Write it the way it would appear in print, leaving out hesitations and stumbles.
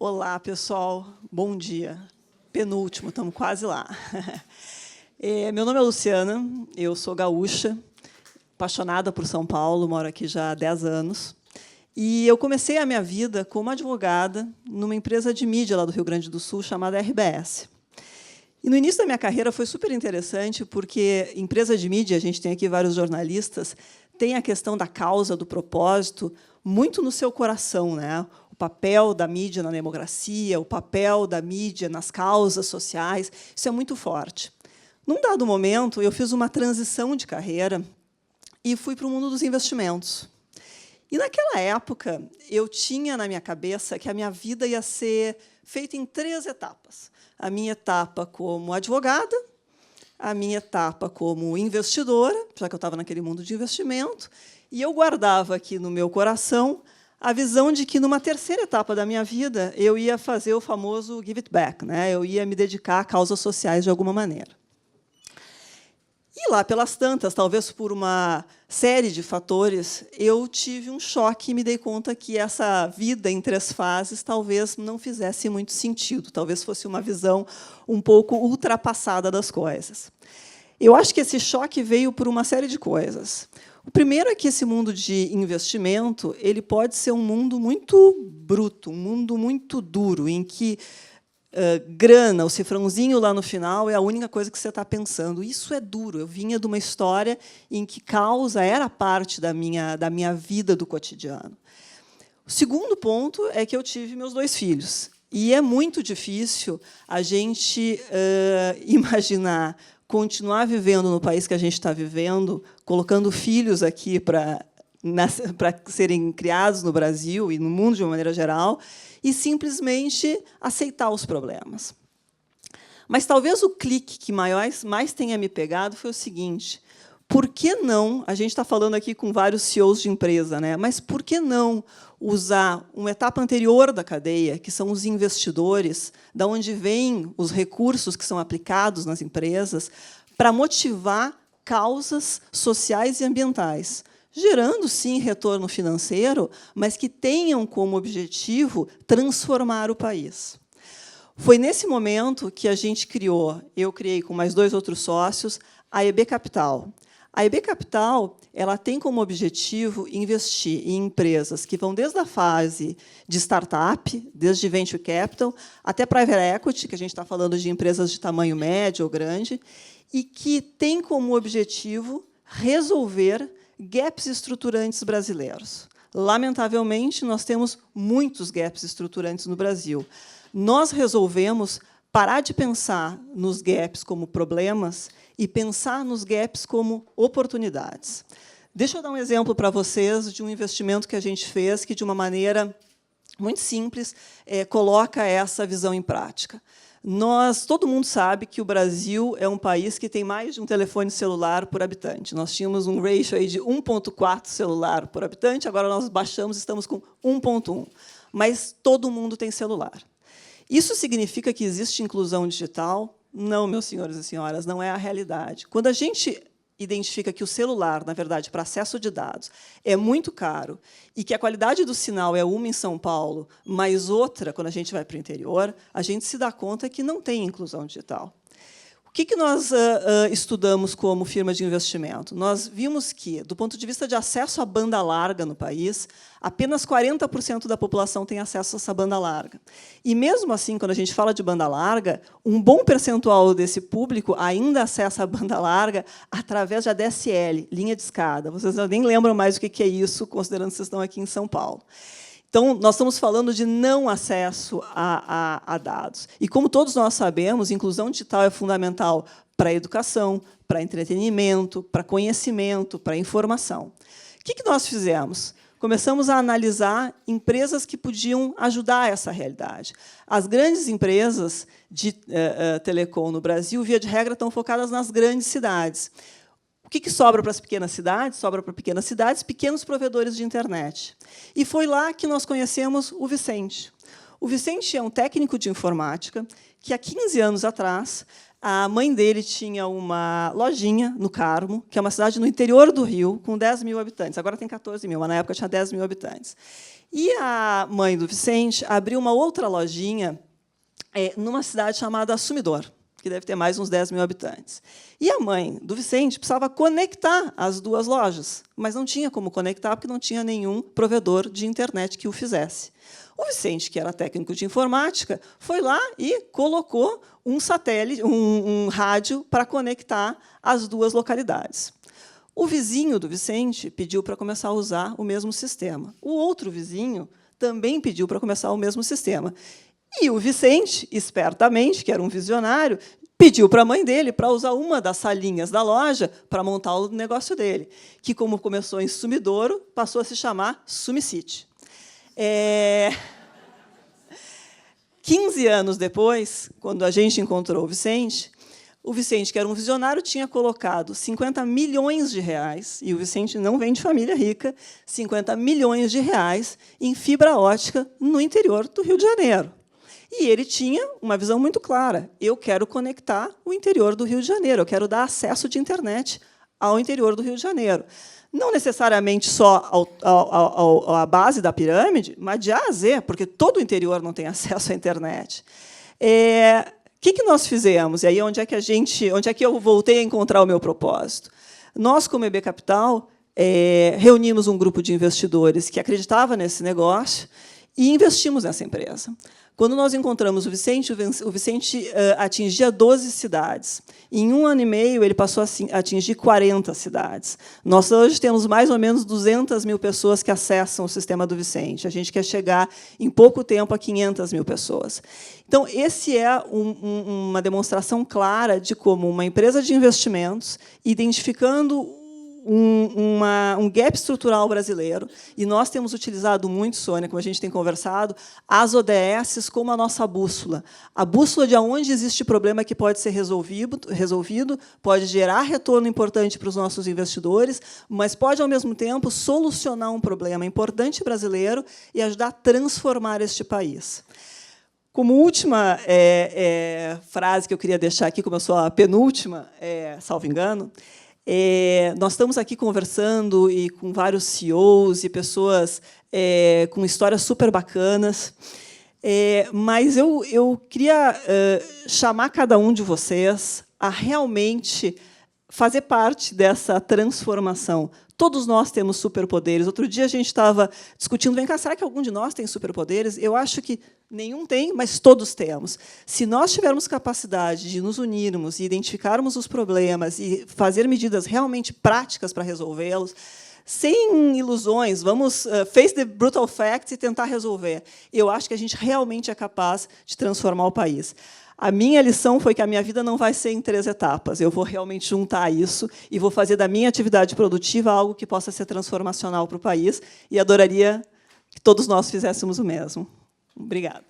Olá, pessoal. Bom dia. Penúltimo, estamos quase lá. Meu nome é Luciana, eu sou gaúcha, apaixonada por São Paulo, moro aqui já há 10 anos. E eu comecei a minha vida como advogada numa empresa de mídia lá do Rio Grande do Sul, chamada RBS. E, no início da minha carreira, foi super interessante, porque empresa de mídia, a gente tem aqui vários jornalistas, tem a questão da causa, do propósito, muito no seu coração, né? O papel da mídia na democracia, o papel da mídia nas causas sociais, isso é muito forte. Num dado momento, eu fiz uma transição de carreira e fui para o mundo dos investimentos. E, naquela época, eu tinha na minha cabeça que a minha vida ia ser feita em 3 etapas. A minha etapa como advogada, a minha etapa como investidora, já que eu estava naquele mundo de investimento, e eu guardava aqui no meu coração a visão de que, numa terceira etapa da minha vida, eu ia fazer o famoso give it back, né? Eu ia me dedicar a causas sociais de alguma maneira. E, lá pelas tantas, talvez por uma série de fatores, eu tive um choque e me dei conta que essa vida em 3 fases talvez não fizesse muito sentido, talvez fosse uma visão um pouco ultrapassada das coisas. Eu acho que esse choque veio por uma série de coisas. O primeiro é que esse mundo de investimento ele pode ser um mundo muito bruto, um mundo muito duro, em que grana, o cifrãozinho lá no final, é a única coisa que você está pensando. Isso é duro. Eu vinha de uma história em que causa era parte da minha vida do cotidiano. O segundo ponto é que eu tive meus 2 filhos. E é muito difícil a gente imaginar continuar vivendo no país que a gente está vivendo, colocando filhos aqui para serem criados no Brasil e no mundo de uma maneira geral, e simplesmente aceitar os problemas. Mas talvez o clique que mais tenha me pegado foi o seguinte: por que não, a gente está falando aqui com vários CEOs de empresa, né? Mas por que não usar uma etapa anterior da cadeia, que são os investidores, da onde vêm os recursos que são aplicados nas empresas, para motivar causas sociais e ambientais, gerando, sim, retorno financeiro, mas que tenham como objetivo transformar o país. Foi nesse momento que a gente eu criei com mais 2 outros sócios, a EB Capital. A EB Capital ela tem como objetivo investir em empresas que vão desde a fase de startup, desde venture capital, até private equity, que a gente está falando de empresas de tamanho médio ou grande, e que tem como objetivo resolver gaps estruturantes brasileiros. Lamentavelmente, nós temos muitos gaps estruturantes no Brasil. Nós resolvemos parar de pensar nos gaps como problemas e pensar nos gaps como oportunidades. Deixa eu dar um exemplo para vocês de um investimento que a gente fez que, de uma maneira muito simples, coloca essa visão em prática. Todo mundo sabe que o Brasil é um país que tem mais de um telefone celular por habitante. Nós tínhamos um ratio aí de 1,4 celular por habitante, agora nós baixamos, estamos com 1,1. Mas todo mundo tem celular. Isso significa que existe inclusão digital? Não, meus senhores e senhoras, não é a realidade. Quando a gente identifica que o celular, na verdade, para acesso de dados, é muito caro e que a qualidade do sinal é uma em São Paulo, mas outra quando a gente vai para o interior, a gente se dá conta que não tem inclusão digital. O que nós estudamos como firma de investimento? Nós vimos que, do ponto de vista de acesso à banda larga no país, apenas 40% da população tem acesso a essa banda larga. E, mesmo assim, quando a gente fala de banda larga, um bom percentual desse público ainda acessa a banda larga através da DSL, linha de escada. Vocês nem lembram mais o que é isso, considerando que vocês estão aqui em São Paulo. Então, nós estamos falando de não acesso a dados. E, como todos nós sabemos, inclusão digital é fundamental para a educação, para entretenimento, para conhecimento, para informação. O que nós fizemos? Começamos a analisar empresas que podiam ajudar essa realidade. As grandes empresas de telecom no Brasil, via de regra, estão focadas nas grandes cidades. O que sobra para as pequenas cidades? Sobra para pequenas cidades pequenos provedores de internet. E foi lá que nós conhecemos o Vicente. O Vicente é um técnico de informática que, há 15 anos atrás, A mãe dele tinha uma lojinha no Carmo, que é uma cidade no interior do Rio, com 10 mil habitantes. Agora tem 14 mil, mas na época tinha 10 mil habitantes. E a mãe do Vicente abriu uma outra lojinha numa cidade chamada Assumidor, que deve ter mais uns 10 mil habitantes. E a mãe do Vicente precisava conectar as duas lojas, mas não tinha como conectar, porque não tinha nenhum provedor de internet que o fizesse. O Vicente, que era técnico de informática, foi lá e colocou um satélite, um rádio para conectar as duas localidades. O vizinho do Vicente pediu para começar a usar o mesmo sistema. O outro vizinho também pediu para começar o mesmo sistema. E o Vicente, espertamente, que era um visionário, pediu para a mãe dele para usar uma das salinhas da loja para montar o negócio dele, que, como começou em Sumidouro, passou a se chamar Sumicity. 15 anos depois, quando a gente encontrou o Vicente, que era um visionário, tinha colocado 50 milhões de reais, e o Vicente não vem de família rica, 50 milhões de reais em fibra ótica no interior do Rio de Janeiro. E ele tinha uma visão muito clara. Eu quero conectar o interior do Rio de Janeiro, eu quero dar acesso de internet ao interior do Rio de Janeiro. Não necessariamente só à base da pirâmide, mas de A a Z, porque todo o interior não tem acesso à internet. O que nós fizemos? E aí onde é que eu voltei a encontrar o meu propósito? Nós, como EB Capital, reunimos um grupo de investidores que acreditava nesse negócio e investimos nessa empresa. Quando nós encontramos o Vicente atingia 12 cidades. Em 1 ano e meio, ele passou a atingir 40 cidades. Nós hoje temos mais ou menos 200 mil pessoas que acessam o sistema do Vicente. A gente quer chegar, em pouco tempo, a 500 mil pessoas. Então, esse é uma demonstração clara de como uma empresa de investimentos, identificando um gap estrutural brasileiro, e nós temos utilizado muito, Sônia, como a gente tem conversado, as ODS como a nossa bússola. A bússola de onde existe problema que pode ser resolvido, pode gerar retorno importante para os nossos investidores, mas pode, ao mesmo tempo, solucionar um problema importante brasileiro e ajudar a transformar este país. Como última frase que eu queria deixar aqui, como eu sou a penúltima, salvo engano, nós estamos aqui conversando e com vários CEOs e pessoas com histórias super bacanas, mas eu queria chamar cada um de vocês a realmente fazer parte dessa transformação. Todos nós temos superpoderes. Outro dia a gente estava discutindo, vem cá, será que algum de nós tem superpoderes? Eu acho que nenhum tem, mas todos temos. Se nós tivermos capacidade de nos unirmos e identificarmos os problemas e fazer medidas realmente práticas para resolvê-los, sem ilusões, vamos face the brutal facts e tentar resolver. Eu acho que a gente realmente é capaz de transformar o país. A minha lição foi que a minha vida não vai ser em 3 etapas. Eu vou realmente juntar isso e vou fazer da minha atividade produtiva algo que possa ser transformacional para o país, e adoraria que todos nós fizéssemos o mesmo. Obrigada.